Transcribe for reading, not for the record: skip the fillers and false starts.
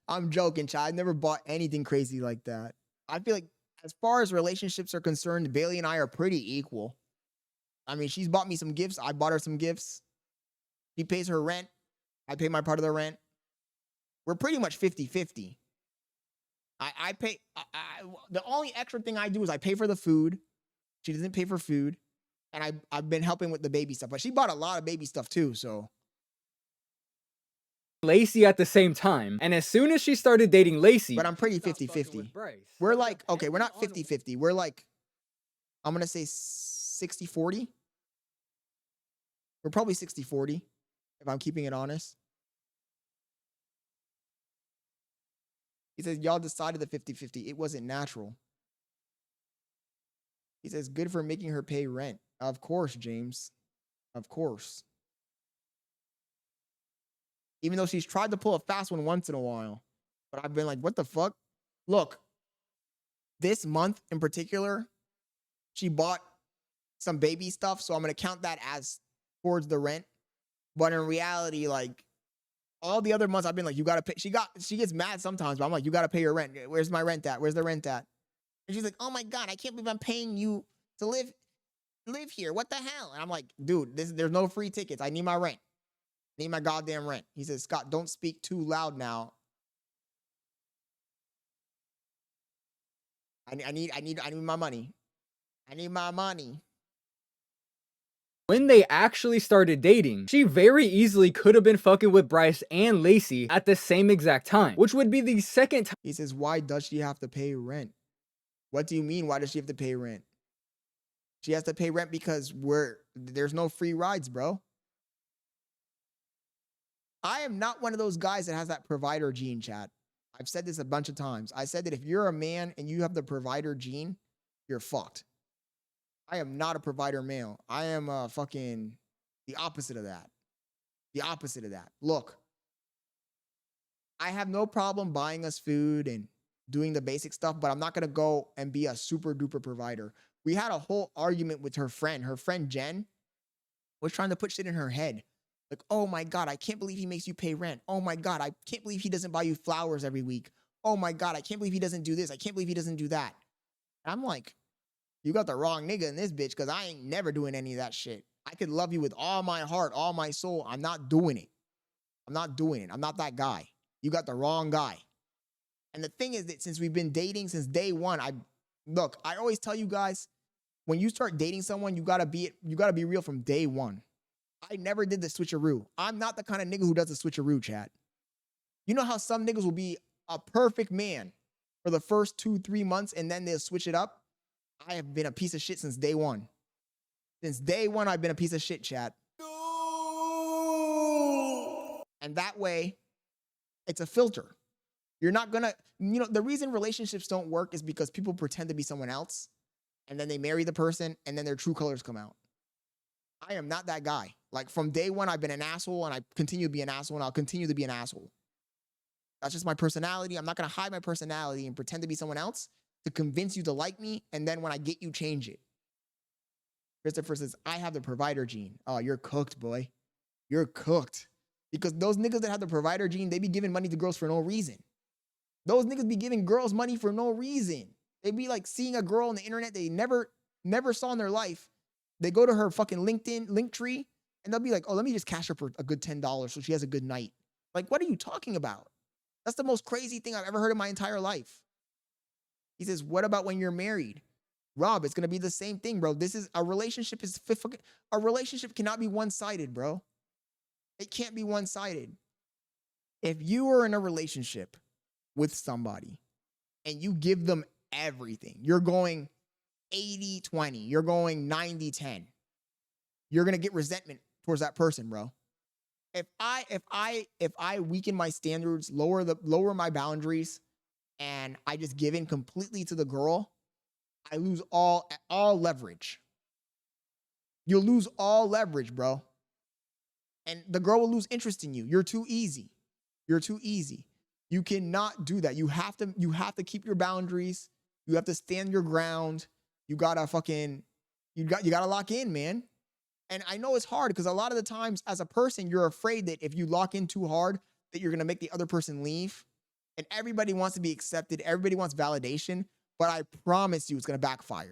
I'm joking, child. I never bought anything crazy like that. I feel like as far as relationships are concerned, Bailey and I are pretty equal. I mean, she's bought me some gifts. I bought her some gifts. She pays her rent. I pay my part of the rent. We're pretty much 50-50. I pay. The only extra thing I do is I pay for the food. She doesn't pay for food. And I've been helping with the baby stuff. But she bought a lot of baby stuff too, so. Lacey at the same time. And as soon as she started dating Lacey, but I'm pretty 50-50. We're like, okay, we're not 50-50. We're like, I'm going to say 60-40. We're probably 60-40, if I'm keeping it honest. He says, y'all decided the 50-50. It wasn't natural. He says, good for making her pay rent. Of course, James. Of course. Even though she's tried to pull a fast one once in a while. But I've been like, what the fuck? Look, this month in particular, she bought some baby stuff. So I'm going to count that as towards the rent. But in reality, like, all the other months I've been like, you got to pay. She gets mad sometimes, but I'm like, you got to pay your rent. Where's my rent at? Where's the rent at? And she's like, oh my God, I can't believe I'm paying you to live here. What the hell? And I'm like, dude, there's no free tickets. I need my rent. I need my goddamn rent. He says, Scott, don't speak too loud now. I need my money. I need my money. When they actually started dating, she very easily could have been fucking with Bryce and Lacey at the same exact time, which would be the second time. He says, why does she have to pay rent? What do you mean? Why does she have to pay rent? She has to pay rent because there's no free rides, bro. I am not one of those guys that has that provider gene, chat. I've said this a bunch of times. I said that if you're a man and you have the provider gene, you're fucked. I am not a provider male. I am fucking the opposite of that. The opposite of that. Look, I have no problem buying us food and doing the basic stuff, but I'm not going to go and be a super duper provider. We had a whole argument with her friend. Her friend Jen was trying to put shit in her head. Like, oh my God, I can't believe he makes you pay rent. Oh my God, I can't believe he doesn't buy you flowers every week. Oh my God, I can't believe he doesn't do this. I can't believe he doesn't do that. And I'm like, you got the wrong nigga in this bitch because I ain't never doing any of that shit. I could love you with all my heart, all my soul. I'm not doing it. I'm not doing it. I'm not that guy. You got the wrong guy. And the thing is that since we've been dating since day one, I always tell you guys, when you start dating someone, you gotta be real from day one. I never did the switcheroo. I'm not the kind of nigga who does the switcheroo, chat. You know how some niggas will be a perfect man for the first 2-3 months and then they'll switch it up? I have been a piece of shit since day one. Since day one, I've been a piece of shit, chat. No! And that way, it's a filter. You're not gonna, the reason relationships don't work is because people pretend to be someone else and then they marry the person and then their true colors come out. I am not that guy. Like from day one, I've been an asshole and I continue to be an asshole and I'll continue to be an asshole. That's just my personality. I'm not going to hide my personality and pretend to be someone else to convince you to like me. And then when I get you, change it. Christopher says, I have the provider gene. Oh, you're cooked, boy. You're cooked. Because those niggas that have the provider gene, they be giving money to girls for no reason. Those niggas be giving girls money for no reason. They be like seeing a girl on the internet they never saw in their life. They go to her fucking LinkedIn link tree and they'll be like, oh, let me just cash her for a good $10 so she has a good night. Like, what are you talking about? That's the most crazy thing I've ever heard in my entire life. He says, what about when you're married? Rob, it's going to be the same thing, bro. A relationship cannot be one-sided, bro. It can't be one-sided. If you are in a relationship with somebody and you give them everything, you're going 80-20, you're going 90-10, you're going to get resentment towards that person, bro. If I weaken my standards, lower my boundaries, and I just give in completely to the girl, I lose all leverage. You'll lose all leverage, bro. And the girl will lose interest in you. You're too easy. You're too easy. You cannot do that. You have to keep your boundaries. You have to stand your ground. You gotta lock in, man. And I know it's hard because a lot of the times as a person, you're afraid that if you lock in too hard, that you're going to make the other person leave. And everybody wants to be accepted. Everybody wants validation. But I promise you it's going to backfire.